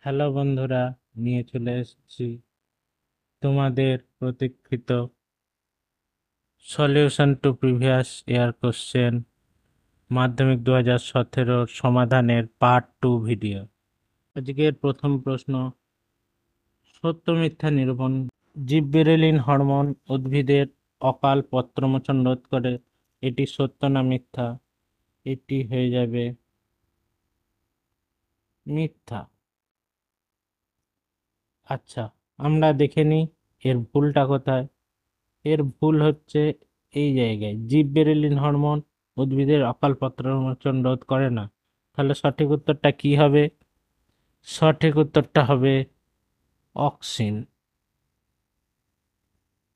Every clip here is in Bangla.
হ্যালো বন্ধুরা, নিয়ে চলে এসেছি তোমাদের প্রতীক্ষিত solution to previous year question মাধ্যমিক 2017 সমাধানের পার্ট 2 ভিডিও। আজকের প্রথম প্রশ্ন, সত্য মিথ্যা নিরূপণ। জিববেরেলিন হরমোন উদ্ভিদের অকাল পত্রমোচন রোধ করে, এটি সত্য না মিথ্যা? এটি হয়ে যাবে মিথ্যা। আচ্ছা, আমরা দেখে নিই এর ভুলটা কোথায়। এর ভুল হচ্ছে এই জায়গায়, জিববেরেলিন হরমোন উদ্ভিদের অকাল পত্রমোচন রোধ করে না। তাহলে সঠিক উত্তরটা কি হবে? সঠিক উত্তরটা হবে অক্সিন।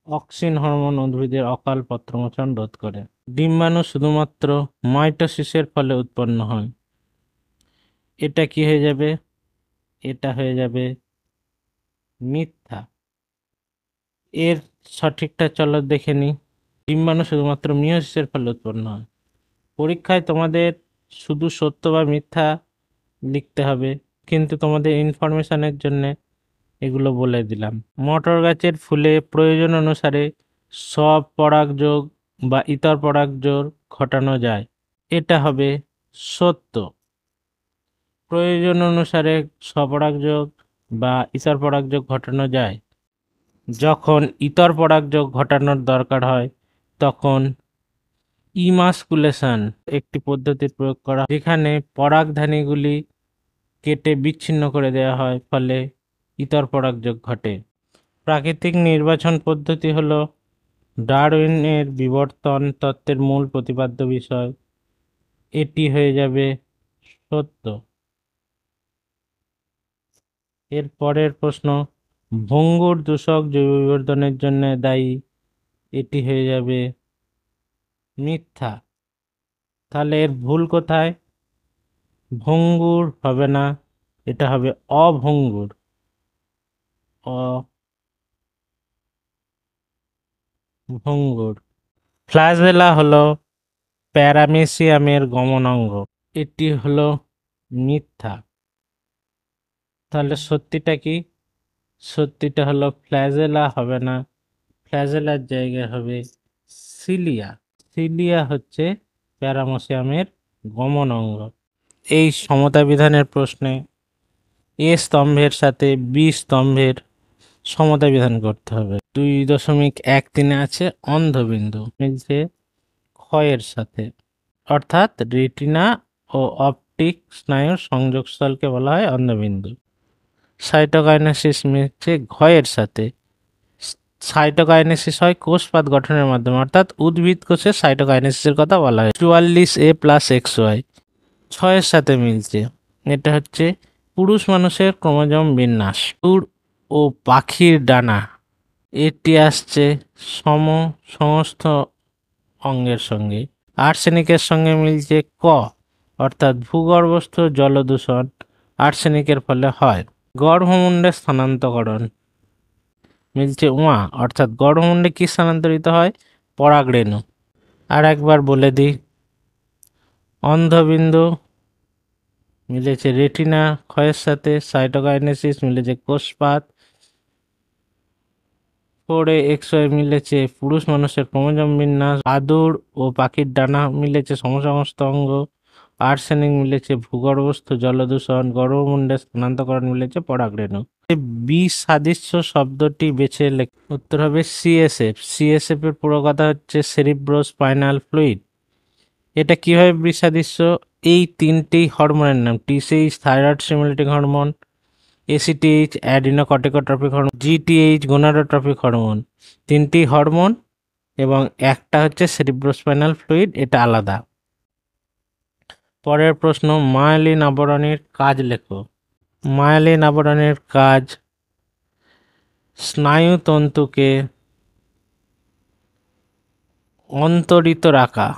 অক্সিন হরমোন উদ্ভিদের অকাল পত্রমোচন রোধ করে। ডিম্বাণু শুধুমাত্র মাইটোসিসের ফলে উৎপন্ন হয়। এটা কি হয়ে যাবে? এটা হয়ে যাবে মিথ্যা। এর সঠিকটা চলো দেখে নিই। ডিম্বাণু শুধুমাত্র মিয়োসিসের ফলে উৎপন্ন হয়। পরীক্ষায় তোমাদের শুধু সত্য বা মিথ্যা লিখতে হবে, কিন্তু তোমাদের ইনফরমেশনের জন্য এগুলো বলে দিলাম। মটর গাছের ফুলে প্রয়োজন অনুসারে স্বপরাগযোগ বা ইতর পরাগযোগ ঘটানো যায়। এটা হবে সত্য। প্রয়োজন অনুসারে স্বপরাগযোগ বা ইতর পরাগযোগ ঘটানো যায়। যখন ইতর পরাগযোগ ঘটানোর দরকার হয় তখন ইমাস্কুলেশন একটি পদ্ধতির প্রয়োগ করা, যেখানে পরাগধানীগুলি কেটে বিচ্ছিন্ন করে দেওয়া হয়, ফলে ইতর পরাগযোগ ঘটে। প্রাকৃতিক নির্বাচন পদ্ধতি হল ডারউইনের বিবর্তন তত্ত্বের মূল প্রতিপাদ্য বিষয়। এটি হয়ে যাবে সত্য। এর পরের প্রশ্ন, ভঙ্গুর দূষক জৈব বিবর্ধনের জন্য দায়ী। এটি হয়ে যাবে মিথ্যা। তাহলে এর ভুল কোথায়? ভঙ্গুর হবে না, এটা হবে অভঙ্গুর। অভঙ্গুর। ফ্ল্যাজেলা হলো প্যারামেসিয়ামের গমনাঙ্গ। এটি হলো মিথ্যা। তাহলে সত্যিটা কি? সত্যিটা হলো ফ্ল্যাজেলা হবে না, ফ্ল্যাজেলার জায়গায় হবে সিলিয়া। সিলিয়া হচ্ছে প্যারামেসিয়ামের গমনাঙ্গ। এই সমতা বিধানের প্রশ্নে এ স্তম্ভের সাথে বি স্তম্ভের সমতা বিধান করতে হবে। 2.13 আছে অন্ধবিন্দু, মিলছে ক্ষয়ের সাথে, অর্থাৎ রেটিনা ও অপটিক স্নায়ুর সংযোগস্থলকে বলা হয় অন্ধবিন্দু। সাইটোকাইনেসিস মিলছে ঘয়ের সাথে। সাইটোকাইনেসিস হয় কোষপাত গঠনের মাধ্যমে, অর্থাৎ উদ্ভিদ কোষে সাইটোকাইনেসিসের কথা বলা হয়। 44A+XY 6-এর সাথে মিলছে। এটা হচ্ছে পুরুষ মানুষের ক্রোমোজোম বিন্যাস। উড় ও পাখির ডানা, এটি আসছে সমস্ত অঙ্গের সঙ্গে। আর্সেনিকের সঙ্গে মিলছে ক, অর্থাৎ ভূগর্ভস্থ জলদূষণ আর্সেনিকের ফলে হয়। গর্ভমুণ্ডে স্থানান্তকরণ মিলছে উমা, অর্থাৎ গর্ভমুণ্ডে কি স্থানান্তরিত হয়? পরাগরেণু। আর একবার বলে দিই, অন্ধবিন্দু মিলেছে রেটিনা ক্ষয়ের সাথে, সাইটোকাইনেসিস মিলেছে কোষপাত, 4XY মিলেছে পুরুষ মানুষের ক্রোমোজোম বিন্যাস, আদুর ও পাখির ডানা মিলেছে সমস্ত অঙ্গ, আর্সেনিক মিলেছে ভূগর্ভস্থ জলদূষণ, গর্ভমুণ্ডে স্থানান্তকরণ মিলেছে পরাগরেণু। বি সাদৃশ্য শব্দটি বেছে উত্তর হবে সিএসএফ। সিএসএফ এর পুরো কথা হচ্ছে সেরিব্রোস্পাইনাল ফ্লুইড। এটা কিভাবে বিসাদৃশ্য? এই তিনটি হরমোনের নাম, TSH thyroid stimulating hormone, ACTH adrenocorticotropic hormone, GTH gonadotropic hormone, তিনটি হরমোন এবং একটা হচ্ছে সেরিব্রোস্পাইনাল ফ্লুইড, এটা আলাদা। পরের প্রশ্ন, মায়োলিন আবরণীর কাজ লেখো। মায়োলিন আবরণের কাজ স্নায়ুতন্তুকে অন্তরিত রাখা।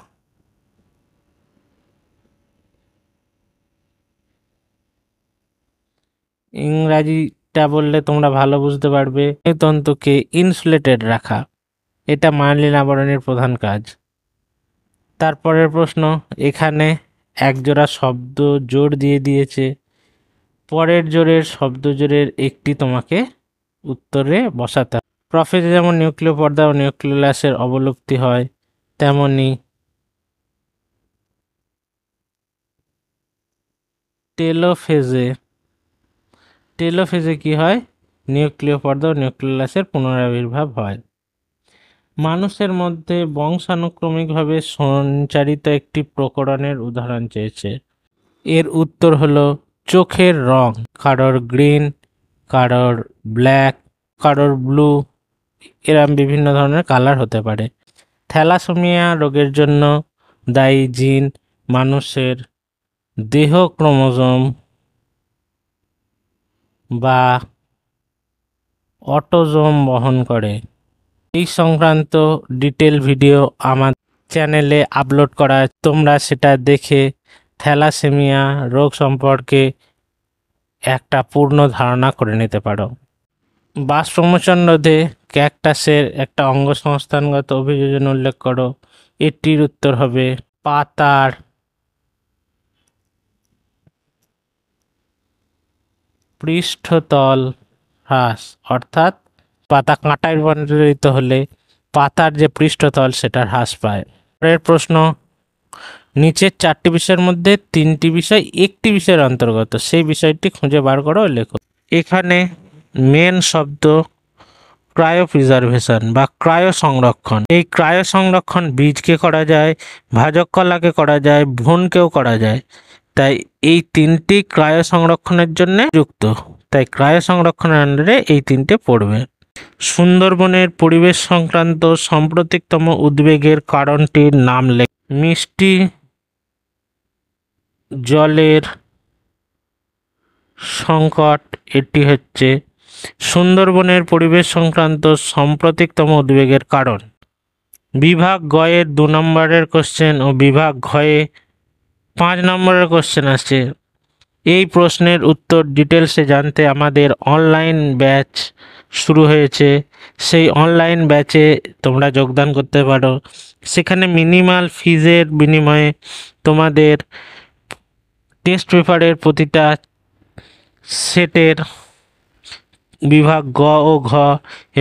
ইংরাজিটা বললে তোমরা ভালো বুঝতে পারবে। স্নায়ুতন্তুকে ইনসুলেটেড রাখা, এটা মায়োলিন আবরণীর প্রধান কাজ। তারপরের প্রশ্ন, এখানে একজোড়া শব্দ জোর দিয়ে দিয়েছে, পরের জোড়ের শব্দ জোড়ের একটি তোমাকে উত্তরে বসাতে হবে। প্রফেজে যেমন নিউক্লিয় পর্দা ও নিউক্লিয়াসের অবলুপ্তি হয়, তেমনি টেলোফেজে কি হয়? নিউক্লিয় পর্দা ও নিউক্লিয়াসের পুনরাবির্ভাব হয়। মানুষের মধ্যে বংশানুক্রমিকভাবে সঞ্চারিত একটি প্রকরণের উদাহরণ চেয়েছে। এর উত্তর হলো চোখের রং, কারোর গ্রিন, কারোর ব্ল্যাক, কারোর ব্লু, এরম বিভিন্ন ধরনের কালার হতে পারে। থ্যালাসেমিয়া রোগের জন্য দায়ী জিন মানুষের দেহ ক্রোমোজোম বা অটোজোম বহন করে। এই সংক্রান্ত ডিটেল ভিডিও আমার চ্যানেলে আপলোড করা আছে, তোমরা সেটা দেখে থ্যালাসেমিয়া রোগ সম্পর্কে একটা পূর্ণ ধারণা করে নিতে পারো। বাষ্পমোচন রোধে ক্যাকটাসের একটা অঙ্গসংস্থানগত অভিযোজন উল্লেখ করো। এটির উত্তর হবে পাতার পৃষ্ঠতল হ্রাস, অর্থাৎ পাতা কাঁটায় রূপান্তরিত হলে পাতার যে পৃষ্ঠতল সেটা হ্রাস পায়। পরের প্রশ্ন, নিচের 4টি বিষয়ের মধ্যে 3টি বিষয় একটি বিষয়ের অন্তর্গত, সেই বিষয়টি খুঁজে বার করো ও লেখো। এখানে মেন শব্দ ক্রায়োপ্রিজার্ভেশন বা ক্রায়ো সংরক্ষণ। এই ক্রায়ো সংরক্ষণ বীজকে করা যায়, ভাজক কলাকে করা যায়, ভ্রূণকেও করা যায়। তাই এই 3টি ক্রায়ো সংরক্ষণের জন্য যুক্ত, তাই ক্রায়ো সংরক্ষণের আন্ডারে এই 3টে পড়বে। সুন্দরবনের পরিবেশ সংক্রান্ত সাম্প্রতিকতম উদ্বেগের কারণটির নাম লেখ। মিষ্টি জলের সংকট, এটি হচ্ছে সুন্দরবনের পরিবেশ সংক্রান্ত সাম্প্রতিকতম উদ্বেগের কারণ। বিভাগ গয়ের 2 নম্বরের কোশ্চেন ও বিভাগ ঘয়ে 5 নম্বরের কোশ্চেন আসছে। এই প্রশ্নের উত্তর ডিটেলসে জানতে আমাদের অনলাইন ব্যাচ শুরু হয়েছে, সেই অনলাইন ব্যাচে তোমরা যোগদান করতে পারো। সেখানে মিনিমাল ফিজের বিনিময়ে তোমাদের টেস্ট পেপারের প্রতিটা সেটের বিভাগ গ ও ঘ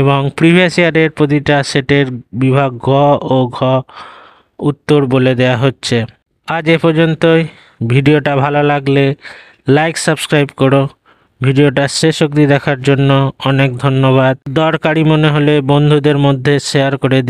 এবং প্রিভিয়াস ইয়ারের প্রতিটা সেটের বিভাগ গ ও ঘ উত্তর বলে দেয়া হচ্ছে। আজ এ পর্যন্তই। ভিডিওটা ভালো লাগলে লাইক সাবস্ক্রাইব করো। ভিডিওটা শেষ অবধি দেখার জন্য অনেক ধন্যবাদ। দরকারি মনে হলে বন্ধুদের মধ্যে শেয়ার করে দিও।